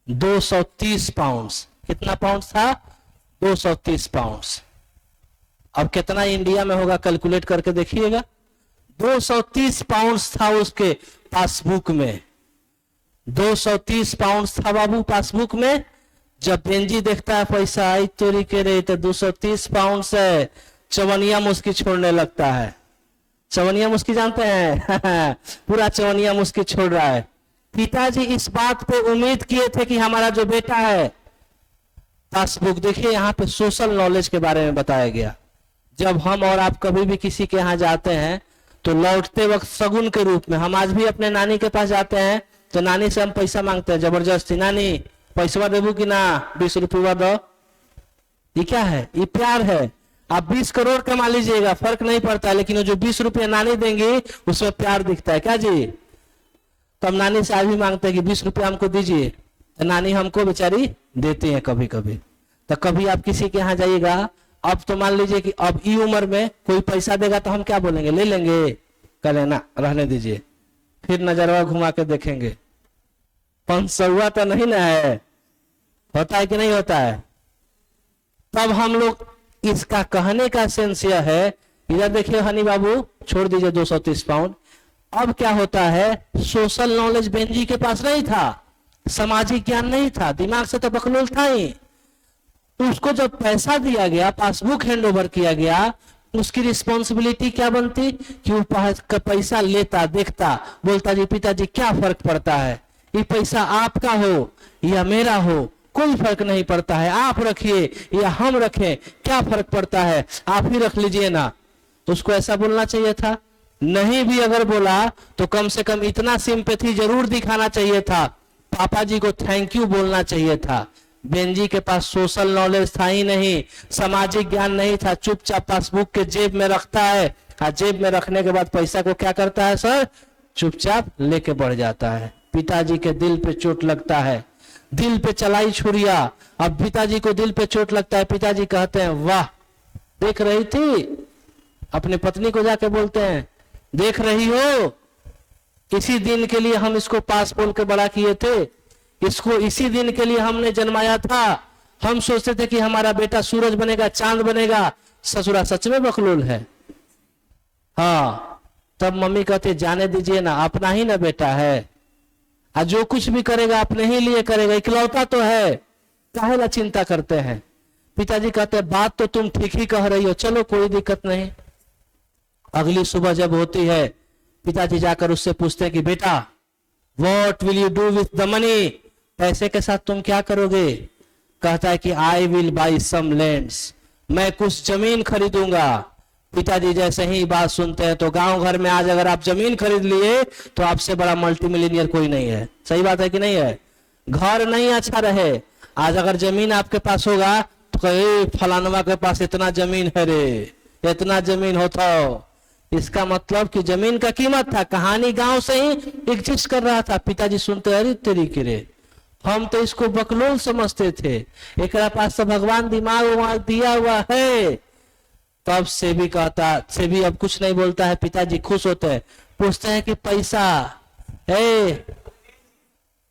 230 पाउंड्स। कितना पाउंड्स था, 230 पाउंड्स। अब कितना इंडिया में होगा कैलकुलेट करके देखिएगा। 230 पाउंड्स था उसके पासबुक में, 230 पाउंड्स था बाबू पासबुक में। जब बेंजी देखता है पैसा, आई चोरी के रही, तो 230 पाउंड से चवनिया मुस्की छोड़ने लगता है। चवनिया मुस्की जानते हैं पूरा चवनिया मुस्की छोड़ रहा है। पिताजी इस बात पे उम्मीद किए थे कि हमारा जो बेटा है, पासबुक देखिए यहाँ पे सोशल नॉलेज के बारे में बताया गया। जब हम और आप कभी भी किसी के यहाँ जाते हैं तो लौटते वक्त सगुन के रूप में, हम आज भी अपने नानी के पास जाते हैं तो नानी से हम पैसा मांगते हैं जबरदस्ती, नानी पैसा देबू कि ना, 20 रुपया दो। ये क्या है, ये प्यार है। आप 20 करोड़ कमा लीजिएगा फर्क नहीं पड़ता, लेकिन जो 20 रुपया नानी देंगे उसमें प्यार दिखता है। क्या जी, तो हम नानी से आज भी मांगते हैं कि 20 रुपया हमको दीजिए, तो नानी हमको बेचारी देती है कभी कभी। तो कभी आप किसी के यहाँ जाइएगा, अब तो मान लीजिए कि अब ई उम्र में कोई पैसा देगा तो हम क्या बोलेंगे, ले लेंगे, कह ना रहने दीजिए, फिर नजरवा घुमा के देखेंगे 500 तो नहीं ना है, होता है कि नहीं होता है। तब हम लोग, इसका कहने का सेंस यह है, इधर देखिए हनी बाबू छोड़ दीजिए 230 पाउंड। अब क्या होता है, सोशल नॉलेज बेंजी के पास नहीं था, सामाजिक ज्ञान नहीं था, दिमाग से तो बकलोल था ही। उसको जब पैसा दिया गया, पासबुक हैंड ओवर किया गया, उसकी रिस्पॉन्सिबिलिटी क्या बनती कि वो पैसा लेता, देखता, बोलता जी पिताजी क्या फर्क पड़ता है, ये पैसा आपका हो या मेरा हो कोई फर्क नहीं पड़ता है, आप रखिए या हम रखें क्या फर्क पड़ता है, आप ही रख लीजिए ना। उसको ऐसा बोलना चाहिए था। नहीं भी अगर बोला तो कम से कम इतना सिंपैथी जरूर दिखाना चाहिए था, पापा जी को थैंक यू बोलना चाहिए था। बेंजी के पास सोशल नॉलेज था ही नहीं, सामाजिक ज्ञान नहीं था, चुपचाप पासबुक के जेब में रखता है, और जेब में रखने के बाद पैसा को क्या करता है सर, चुपचाप लेके बढ़ जाता है। पिताजी के दिल पे चोट लगता है, दिल पे चलाई छुरिया। अब पिताजी को दिल पे चोट लगता है, पिताजी कहते हैं वाह देख रही थी, अपनी पत्नी को जाके बोलते हैं देख रही हो, इसी दिन के लिए हम इसको पास बोल के बड़ा किए थे, इसको इसी दिन के लिए हमने जन्माया था, हम सोचते थे कि हमारा बेटा सूरज बनेगा, चांद बनेगा। ससुरा सच में बकलोल है। हाँ, तब मम्मी कहती जाने दीजिए ना, अपना ही ना बेटा है, और जो कुछ भी करेगा अपने ही लिए करेगा, इकलौता तो है, काहे ला चिंता करते हैं। पिताजी कहते हैं बात तो तुम ठीक ही कह रही हो, चलो कोई दिक्कत नहीं। अगली सुबह जब होती है, पिताजी जाकर उससे पूछते हैं कि बेटा what will you do with the money, पैसे के साथ तुम क्या करोगे। कहता है कि I will buy some lands, मैं कुछ जमीन खरीदूंगा। पिताजी जैसे ही बात सुनते हैं तो गांव घर में आज अगर आप जमीन खरीद लिए तो आपसे बड़ा मल्टी मिलीनियर कोई नहीं है। सही बात है कि नहीं है। घर नहीं अच्छा रहे, आज अगर जमीन आपके पास होगा तो कहे फलानवा के पास इतना जमीन है रे, इतना जमीन होता हो। इसका मतलब कि जमीन का कीमत था। कहानी गांव से ही एग्जिस्ट कर रहा था। पिताजी सुनते अरे तरीके रे, हम तो इसको बकलोल समझते थे, एक पास तो भगवान दिमाग उमाग दिया हुआ है। तब से भी कहता, से भी अब कुछ नहीं बोलता है। पिताजी खुश होते हैं, पूछते हैं कि पैसा है।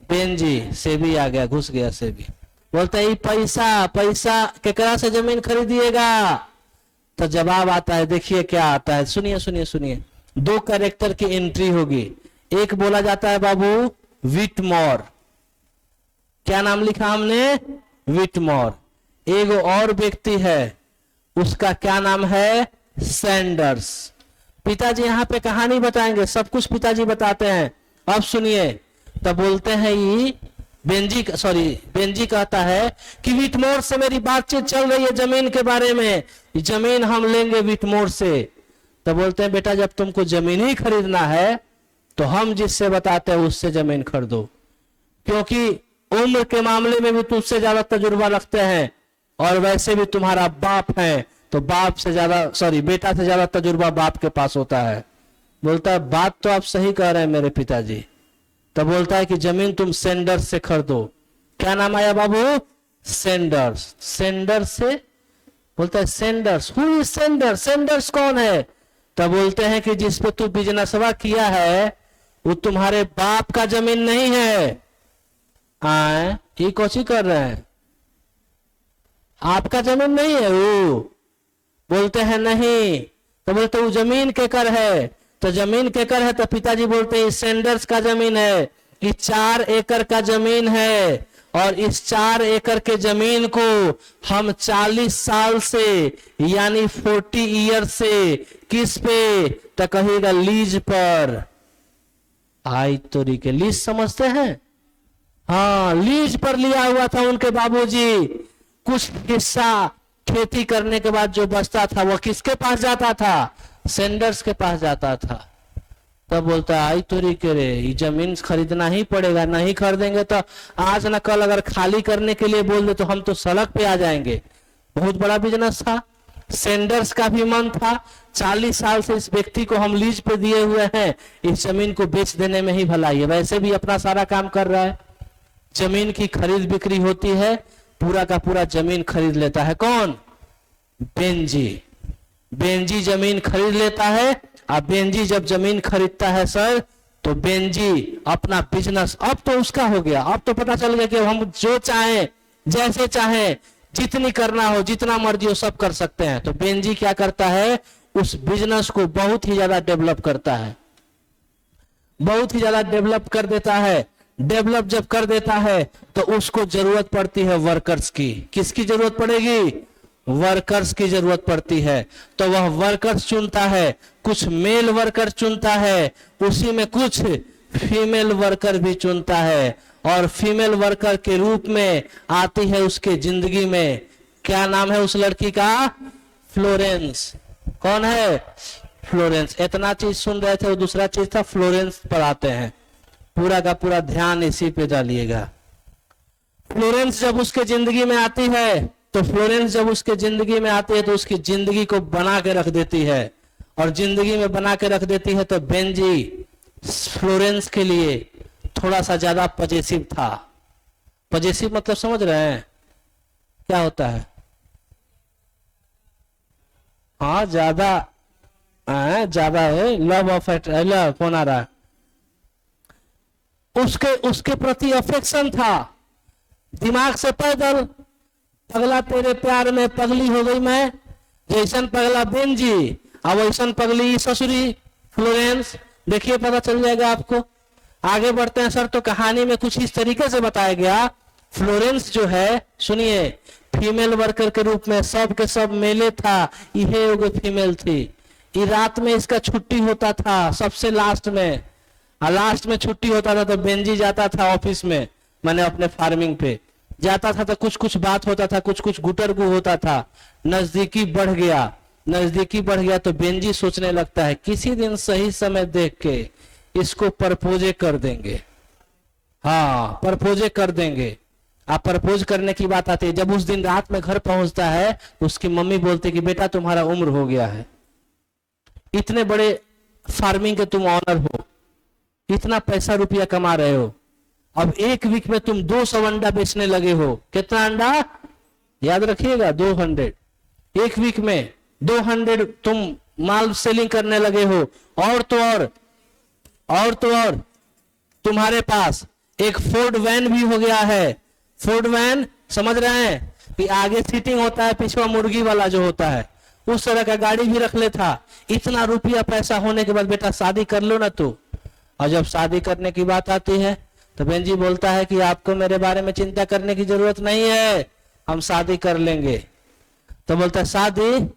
बेंजी से भी आ गया, घुस गया। से भी बोलता है पैसा, पैसा केकरा से जमीन खरीदिएगा। तो जवाब आता है, देखिए क्या आता है, सुनिए सुनिए सुनिए। दो कैरेक्टर की एंट्री होगी। एक बोला जाता है बाबू विटमोर, क्या नाम लिखा हमने, विटमोर। एक और व्यक्ति है, उसका क्या नाम है, सैंडर्स। पिताजी यहाँ पे कहानी बताएंगे, सब कुछ पिताजी बताते हैं। अब सुनिए, तब बोलते हैं ये बेंजी कहता है कि विटमोर से मेरी बातचीत चल रही है जमीन के बारे में, जमीन हम लेंगे विटमोर से। तो बोलते हैं बेटा जब तुमको जमीन ही खरीदना है तो हम जिससे बताते हैं उससे जमीन खरीदो, क्योंकि उम्र के मामले में भी तुझसे ज्यादा तजुर्बा रखते हैं, और वैसे भी तुम्हारा बाप है तो बाप से ज्यादा बेटा से ज्यादा तजुर्बा बाप के पास होता है। बोलता है बात तो आप सही कह रहे हैं मेरे पिताजी। तो बोलता है कि जमीन तुम सेंडर्स से खरीदो। क्या नाम आया बाबू, सेंडर्स। सेंडर्स से बोलता है Sanders, who is Sanders, Sanders कौन है। तो बोलते हैं कि जिस पे तू बिजनेसवा किया है वो तुम्हारे बाप का जमीन नहीं है। आए ये कोशिश कर रहे हैं, आपका जमीन नहीं है वो। बोलते हैं नहीं। तो बोलते वो जमीन केकर है। तो जमीन केकर है। तो पिताजी बोलते हैं सेंडर्स का जमीन है, ये 4 एकड़ का जमीन है, और इस 4 एकड़ के जमीन को हम 40 साल से यानी 40 ईयर से किस पे, तो कहेगा लीज पर। आई तोरी के लीज समझते हैं, हाँ लीज पर लिया हुआ था उनके बाबूजी। कुछ हिस्सा खेती करने के बाद जो बचता था वो किसके पास जाता था, सेंडर्स के पास जाता था। तब बोलता आई तोरी के रे, ये जमीन खरीदना ही पड़ेगा, नहीं खरीदेंगे तो आज न कल अगर खाली करने के लिए बोल दे तो हम तो सड़क पे आ जाएंगे। बहुत बड़ा बिजनेस था, सेंडर्स का भी मन था। 40 साल से इस व्यक्ति को हम लीज पे दिए हुए हैं, इस जमीन को बेच देने में ही भलाई है। वैसे भी अपना सारा काम कर रहा है, जमीन की खरीद बिक्री होती है, पूरा का पूरा जमीन खरीद लेता है। कौन, बेंजी। बेंजी जमीन खरीद लेता है। अब बेंजी जब जमीन खरीदता है सर, तो बेंजी अपना बिजनेस अब तो उसका हो गया। अब तो पता चल गया कि हम जो चाहें, जैसे चाहें, जितनी करना हो, जितना मर्जी हो, सब कर सकते हैं। तो बेंजी क्या करता है, उस बिजनेस को बहुत ही ज्यादा डेवलप करता है, बहुत ही ज्यादा डेवलप कर देता है। डेवलप जब कर देता है तो उसको जरूरत पड़ती है वर्कर्स की। किसकी जरूरत पड़ेगी, वर्कर्स की जरूरत पड़ती है। तो वह वर्कर्स चुनता है, कुछ मेल वर्कर चुनता है, उसी में कुछ फीमेल वर्कर भी चुनता है और फीमेल वर्कर के रूप में आती है उसके जिंदगी में। क्या नाम है उस लड़की का? फ्लोरेंस। कौन है? फ्लोरेंस। इतना चीज सुन रहे थे, वो दूसरा चीज था, फ्लोरेंस पर आते हैं। पूरा का पूरा ध्यान इसी पे डालिएगा। फ्लोरेंस जब उसके जिंदगी में आती है तो फ्लोरेंस जब उसके जिंदगी में आती है तो उसकी जिंदगी को बना के रख देती है, और जिंदगी में बना के रख देती है। तो बेंजी फ्लोरेंस के लिए थोड़ा सा ज्यादा पजेसिव था। पजेसिव मतलब समझ रहे हैं क्या होता है? हाँ, ज्यादा है, लव ऑफ लव कौन आ रहा है, उसके प्रति अफेक्शन था। दिमाग से पैदल, पगला तेरे प्यार में पगली हो गई मैं, जैसन पगला बेंजी और वैसन पगली ससुरी फ्लोरेंस। देखिए पता चल जाएगा आपको। आगे बढ़ते हैं सर। तो कहानी में कुछ इस तरीके से बताया गया। फ्लोरेंस जो है, सुनिए, फीमेल वर्कर के रूप में सब के सब मेले था, यह एगो फीमेल थी। ये रात में इसका छुट्टी होता था सबसे लास्ट में, और लास्ट में छुट्टी होता था तो बेंजी जाता था ऑफिस में, मैंने अपने फार्मिंग पे जाता था। तो कुछ कुछ बात होता था, कुछ कुछ गुटरगु होता था। नजदीकी बढ़ गया तो बेंजी सोचने लगता है किसी दिन सही समय देख के इसको प्रपोजे कर देंगे। हाँ, प्रपोजे कर देंगे। आप प्रपोज करने की बात आती है। जब उस दिन रात में घर पहुंचता है तो उसकी मम्मी बोलती कि बेटा तुम्हारा उम्र हो गया है, इतने बड़े फार्मिंग के तुम ऑनर हो, इतना पैसा रुपया कमा रहे हो, अब एक वीक में तुम 200 अंडा बेचने लगे हो। कितना अंडा? याद रखिएगा, 200। एक वीक में 200 तुम माल सेलिंग करने लगे हो। और तो और तुम्हारे पास एक फोर्ड वैन भी हो गया है। फोर्ड वैन समझ रहे हैं कि आगे सीटिंग होता है, पीछे मुर्गी वाला जो होता है, उस तरह का गाड़ी भी रख ले था। इतना रुपया पैसा होने के बाद बेटा शादी कर लो ना तू। और जब शादी करने की बात आती है तो बेंजी बोलता है कि आपको मेरे बारे में चिंता करने की जरूरत नहीं है, हम शादी कर लेंगे। तो बोलता है शादी?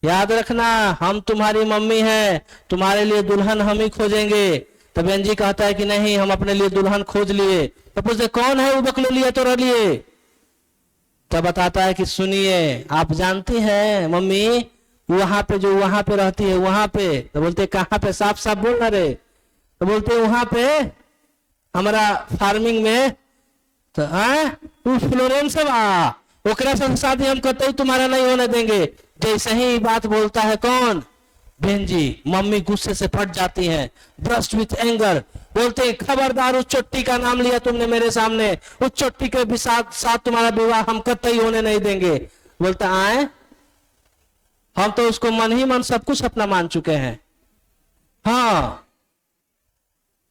याद रखना हम तुम्हारी मम्मी हैं, तुम्हारे लिए दुल्हन हम ही खोजेंगे। तो बेंजी कहता है कि नहीं, हम अपने लिए दुल्हन खोज लिए। तो पूछते कौन है वो बकले लिए तो लिए? तो बताता है कि सुनिए, आप जानती हैं मम्मी, वहां पे जो वहां पे रहती है वहां पे। तो बोलते कहाँ पे? साफ साफ बोल ना रे। तो बोलते वहां पे हमारा फार्मिंग में। तो फ्लोरेंस ओकरा से शादी हम कतई तुम्हारा नहीं होने देंगे। जैसे ही बात बोलता है कौन? बेंजी। मम्मी गुस्से से फट जाती हैं, ब्रस्ट विथ एंगर। बोलते हैं खबरदार, उस चोटी का नाम लिया तुमने मेरे सामने, उस चोटी के भी साथ तुम्हारा विवाह हम कतई होने नहीं देंगे। बोलता आए, हम तो उसको मन ही मन सब कुछ अपना मान चुके हैं। हाँ,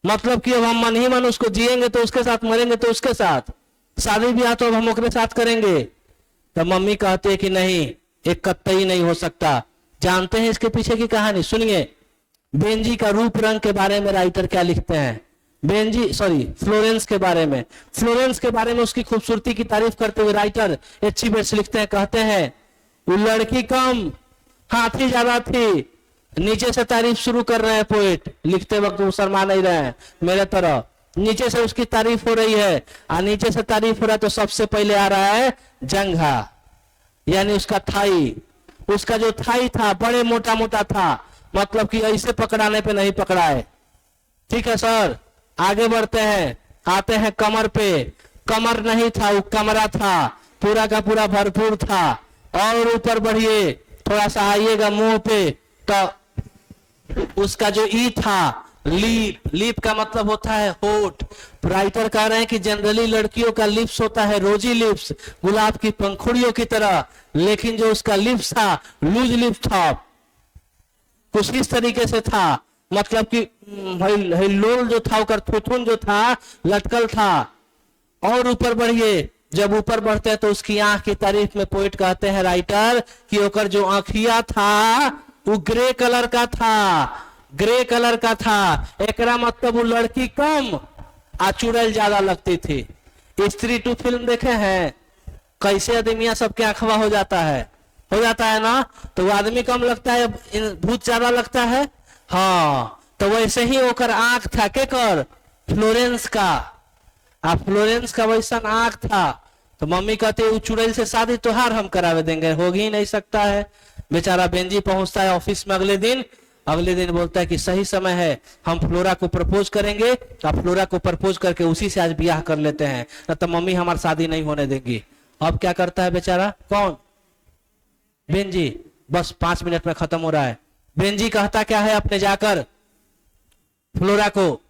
मतलब कि अब हम मन ही मन उसको जिएंगे तो उसके साथ, मरेंगे तो उसके साथ, शादी ब्याह तो अब हम उसके साथ करेंगे। तो मम्मी कहती है कि नहीं, एक कतई नहीं हो सकता। जानते हैं इसके पीछे की कहानी? सुनिए, बेंजी का रूप रंग के बारे में राइटर क्या लिखते हैं? फ्लोरेंस के बारे में। फ्लोरेंस के बारे में उसकी खूबसूरती की तारीफ करते हुए राइटर अच्छी बेट्स लिखते हैं, कहते हैं वो लड़की कम, हाथी ज्यादा थी। नीचे से तारीफ शुरू कर रहे हैं पोएट, लिखते वक्त वो शर्मा नहीं रहे हैं मेरे तरह। नीचे से उसकी तारीफ हो रही है, और नीचे से तारीफ हो रहा है तो सबसे पहले आ रहा है जंघा, यानी उसका थाई। उसका जो थाई था बड़े मोटा मोटा था, मतलब कि ऐसे पकड़ाने पे नहीं पकड़ा है। ठीक है सर, आगे बढ़ते हैं, आते हैं कमर पे। कमर नहीं था, वो कमरा था, पूरा का पूरा भरपूर था। और ऊपर बढ़िए, थोड़ा सा आइएगा मुंह पे, तो उसका जो ई था लीप। लीप का मतलब होता है होठ। राइटर कह रहे हैं कि जनरली लड़कियों का लिप्स होता है रोजी लिप्स, गुलाब की पंखुड़ियों की तरह, लेकिन जो उसका लिप्स था लूज लिप्स था, कुछ इस तरीके से था, मतलब कि लोल जो था, थुथुन जो था लटकल था। और ऊपर बढ़िए, जब ऊपर बढ़ते हैं तो उसकी आंख की तारीफ में पोइट कहते हैं राइटर कि ओकर जो आंखिया था वो ग्रे कलर का था, ग्रे कलर का था। एकरा मतलब वो लड़की कम आ चुड़ैल ज्यादा लगती थी। स्त्री 2 फिल्म देखे हैं? कैसे आदमिया सबके आंखवा हो जाता है ना? तो वो आदमी कम लगता है, भूत ज्यादा लगता है। हाँ, तो वैसे ही ओकर आंख था के कर फ्लोरेंस का, आ फ्लोरेंस का वैसा आंख था। तो मम्मी कहते वो चुड़ैल से शादी तोहार हम करावे देंगे, हो ही नहीं सकता है। बेचारा बेंजी पहुंचता है ऑफिस में अगले दिन बोलता है कि सही समय है, हम फ्लोरा को प्रपोज करेंगे, अब फ्लोरा को प्रपोज करके उसी से आज ब्याह कर लेते हैं, न तो मम्मी हमारी शादी नहीं होने देंगी। अब क्या करता है बेचारा, कौन, बेंजी। बस 5 मिनट में खत्म हो रहा है। बेंजी कहता क्या है, अपने जाकर फ्लोरा को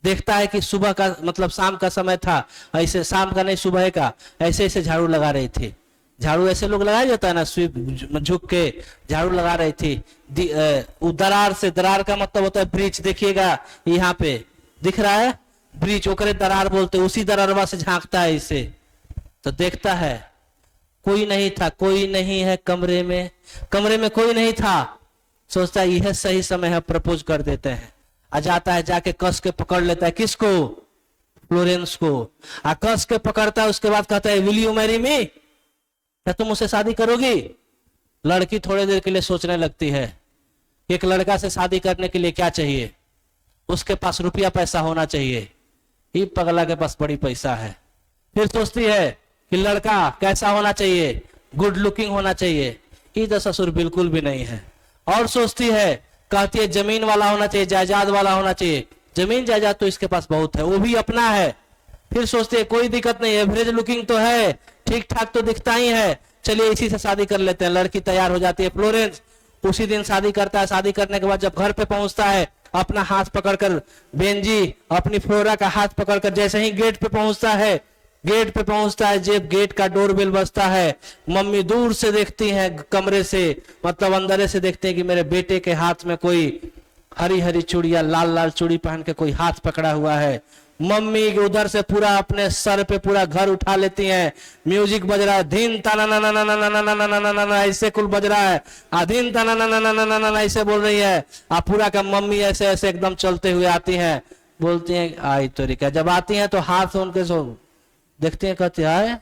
देखता है कि सुबह का मतलब शाम का समय था, ऐसे शाम का नहीं सुबह का, ऐसे ऐसे झाड़ू लगा रही थी। झाड़ू ऐसे लोग लगाया जाता है ना, स्वीप झुक के झाड़ू लगा रही थी। दरार से, दरार का मतलब होता है ब्रिज, देखिएगा यहाँ पे दिख रहा है ब्रिज, ओकरे दरार बोलते, उसी दरारवा से झांकता है इसे। तो देखता है कोई नहीं था, कोई नहीं है कमरे में, कमरे में कोई नहीं था। सोचता है यह सही समय है, प्रपोज कर देते हैं। आ जाता है, जाके कस के पकड़ लेता है, किसको, फ्लोरेंस को। आ कस के पकड़ता है, उसके बाद कहता है विल यू मैरी मी, क्या तुम मुझसे शादी करोगी। लड़की थोड़ी देर के लिए सोचने लगती है, एक लड़का से शादी करने के लिए क्या चाहिए, उसके पास रुपया पैसा होना चाहिए। ये पगला के पास बड़ी पैसा है। फिर सोचती है कि लड़का कैसा होना चाहिए, गुड लुकिंग होना चाहिए। ये तो ससुर बिल्कुल भी नहीं है। और सोचती है, कहती है जमीन वाला होना चाहिए, जायदाद वाला होना चाहिए। जमीन जायदाद तो इसके पास बहुत है, वो भी अपना है। फिर सोचते हैं कोई दिक्कत नहीं, एवरेज लुकिंग तो है, ठीक ठाक तो दिखता ही है, चलिए इसी से शादी कर लेते हैं। लड़की तैयार हो जाती है, फ्लोरेंस उसी दिन शादी करता है। शादी करने के बाद जब घर पे पहुंचता है, अपना हाथ पकड़कर बेंजी अपनी फ्लोरा का हाथ पकड़कर जैसे ही गेट पे पहुंचता है, जब गेट का डोरबेल बजता है, मम्मी दूर से देखती हैं, कमरे से मतलब अंदर से देखते हैं कि मेरे बेटे के हाथ में कोई हरी हरी चूड़ियां, लाल लाल चूड़ी पहन के कोई हाथ पकड़ा हुआ है। मम्मी उधर से पूरा अपने सर पे पूरा घर उठा लेती हैं। म्यूजिक बज रहा है, धीन तना ना ना ना ना ना ना ना ना ना ऐसे कुल बज रहा है, अधीन तना ना ना ना ना ना ना ऐसे बोल रही है। आप पूरा का मम्मी ऐसे ऐसे एकदम चलते हुए आती हैं, बोलती हैं आई तो रिका। जब आती हैं तो हाथ उनके सो देखते हैं, कहते हैं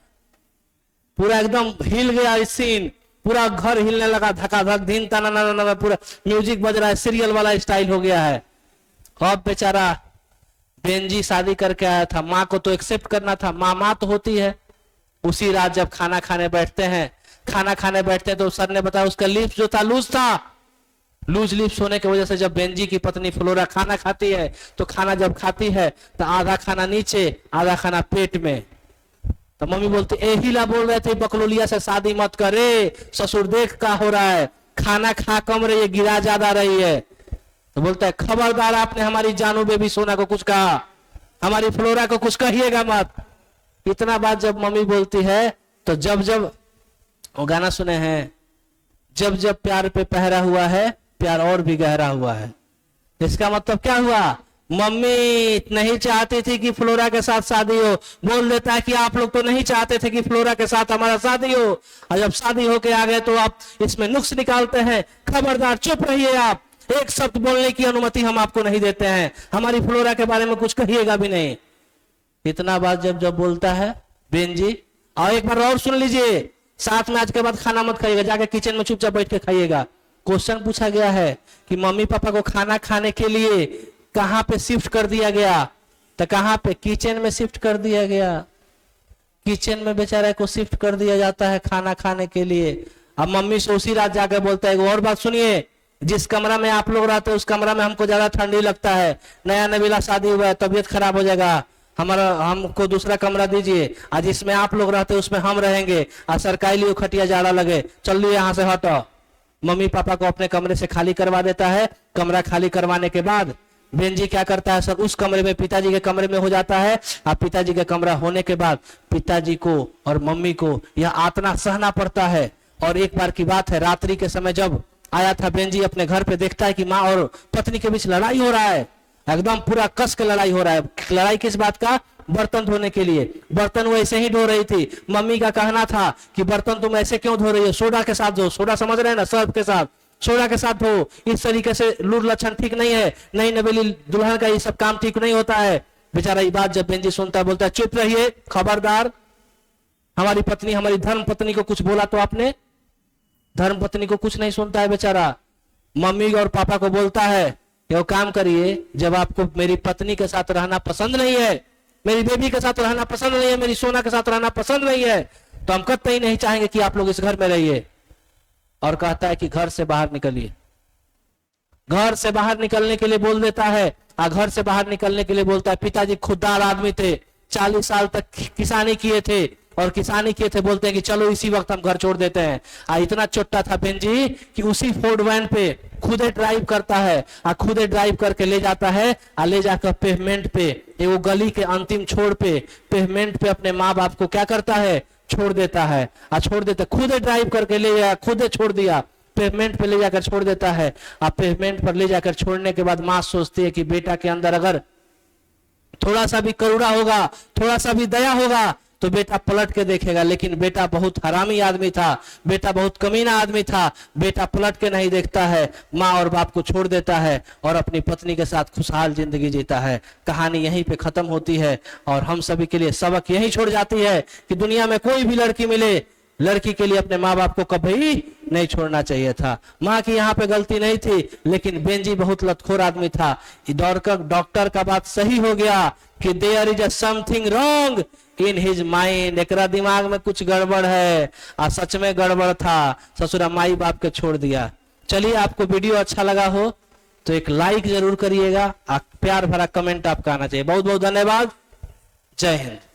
पूरा एकदम हिल गया इस सीन, पूरा घर हिलने लगा, धका धक, धीन तना ना ना, पूरा म्यूजिक बज रहा है, सीरियल वाला स्टाइल हो गया है। अब बेचारा बेंजी शादी करके आया था, माँ को तो एक्सेप्ट करना था, माँ तो होती है। उसी रात जब खाना खाने बैठते हैं तो सर ने बताया उसका लिप्स जो था लूज लिप्स होने की वजह से जब बेंजी की पत्नी फ्लोरा खाना खाती है तो खाना जब खाती है तो आधा खाना नीचे आधा खाना पेट में। तो मम्मी बोलती एहिला बोल रहे थे बकलोलिया से शादी मत करे, ससुर देख क्या हो रहा है, खाना खा कम रही है, गिरा ज्यादा रही है। तो बोलता है खबरदार आपने हमारी जानू बेबी सोना को कुछ कहा, हमारी फ्लोरा को कुछ कहिएगा मत। इतना बात जब मम्मी बोलती है तो जब जब वो गाना सुने हैं, जब जब प्यार पे पहरा हुआ है प्यार और भी गहरा हुआ है। इसका मतलब क्या हुआ, मम्मी नहीं चाहती थी कि फ्लोरा के साथ शादी हो, बोल देता है कि आप लोग तो नहीं चाहते थे कि फ्लोरा के साथ हमारा शादी हो, और जब शादी होके आ गए तो आप इसमें नुक्स निकालते हैं। खबरदार चुप रहिए, आप एक शब्द बोलने की अनुमति हम आपको नहीं देते हैं, हमारी फ्लोरा के बारे में कुछ कहिएगा भी नहीं। इतना बात जब जब बोलता है बेंजी, और एक बार और सुन लीजिए, साथ में आज के बाद खाना मत खाइएगा, जाके किचन में चुपचाप बैठ के खाइएगा। क्वेश्चन पूछा गया है कि मम्मी पापा को खाना खाने के लिए कहां पे शिफ्ट कर दिया गया, तो कहां पे, किचन में शिफ्ट कर दिया गया। किचन में बेचारे को शिफ्ट कर दिया जाता है खाना खाने के लिए। अब मम्मी से उसी रात जाकर बोलता है और बात सुनिए, जिस कमरा में आप लोग रहते हैं उस कमरा में हमको ज्यादा ठंडी लगता है, नया नवीला शादी हुआ है, तबीयत खराब हो जाएगा, हमको दूसरा कमरा दीजिए, आज जिसमें आप लोग रहते हैं उसमें हम रहेंगे, आज सरकारी लिए खटिया जाड़ा लगे, चलिए यहाँ से हटो। मम्मी पापा को अपने कमरे से खाली करवा देता है। कमरा खाली करवाने के बाद बेंजी क्या करता है, सर उस कमरे में पिताजी के कमरे में हो जाता है। अब पिताजी का कमरा होने के बाद पिताजी को और मम्मी को यह आतना सहना पड़ता है। और एक बार की बात है, रात्रि के समय जब आया था बेंजी अपने घर पे, देखता है कि माँ और पत्नी के बीच लड़ाई हो रहा है, एकदम पूरा कस के लड़ाई हो रहा है। लड़ाई किस बात का, बर्तन धोने के लिए। बर्तन वो ऐसे ही धो रही थी। मम्मी का कहना था कि बर्तन तुम ऐसे क्यों धो रही हो, सोडा के साथ धो, सोडा समझ रहे हैं ना, सर्फ के साथ, सोडा के साथ धो, इस तरीके से लूर लक्षण ठीक नहीं है, नई नवेली दुल्हन का ये सब काम ठीक नहीं होता है। बेचारा ये बात जब बेंजी सुनता है बोलता है चुप रहिए, खबरदार, हमारी पत्नी, हमारी धर्म पत्नी को कुछ बोला तो आपने, धर्म पत्नी को कुछ नहीं सुनता है बेचारा। मम्मी और पापा को बोलता है ये काम करिए, जब आपको मेरी पत्नी के साथ रहना पसंद नहीं है, मेरी बेबी के साथ रहना पसंद नहीं है, मेरी सोना के साथ रहना पसंद नहीं है, तो हम कतई नहीं चाहेंगे कि आप लोग इस घर में रहिए। और कहता है कि घर से बाहर निकलिए। घर से बाहर निकलने के लिए बोल देता है, घर से बाहर निकलने के लिए बोलता है। पिताजी खुददार आदमी थे, 40 साल तक किसानी किए थे, और किसानी किए थे, बोलते हैं कि चलो इसी वक्त हम घर छोड़ देते हैं। इतना चोट्टा था बेंजी कि उसी फोर्ड वैन पे खुदे ड्राइव करता है, खुदे ड्राइव करके ले जाता है, ले जाकर पेवमेंट पे, वो गली के अंतिम छोर पे पेवमेंट पे अपने माँ बाप को क्या करता है, छोड़ देता है। छोड़ देता, खुदे ड्राइव करके ले गया, खुदे छोड़ दिया, पेवमेंट पे ले जाकर छोड़ देता है। पेवमेंट पर ले जाकर छोड़ने के बाद माँ सोचती है कि बेटा के अंदर अगर थोड़ा सा भी करुणा होगा, थोड़ा सा भी दया होगा, तो बेटा पलट के देखेगा। लेकिन बेटा बहुत हरामी आदमी था, बेटा बहुत कमीना आदमी था, बेटा पलट के नहीं देखता है, माँ और बाप को छोड़ देता है और अपनी पत्नी के साथ खुशहाल जिंदगी जीता है। कहानी यहीं पे खत्म होती है और हम सभी के लिए सबक यही छोड़ जाती है कि दुनिया में कोई भी लड़की मिले, लड़की के लिए अपने माँ बाप को कभी नहीं छोड़ना चाहिए था। माँ की यहाँ पे गलती नहीं थी, लेकिन बेंजी बहुत लतखोर आदमी था। डॉक्टर का बात सही हो गया कि there is something wrong in his mind, एकरा दिमाग में कुछ गड़बड़ है। सच में गड़बड़ था, ससुरा माई बाप के छोड़ दिया। चलिए, आपको वीडियो अच्छा लगा हो तो एक लाइक जरूर करिएगा, प्यार भरा कमेंट आपका आना चाहिए। बहुत बहुत धन्यवाद। जय हिंद।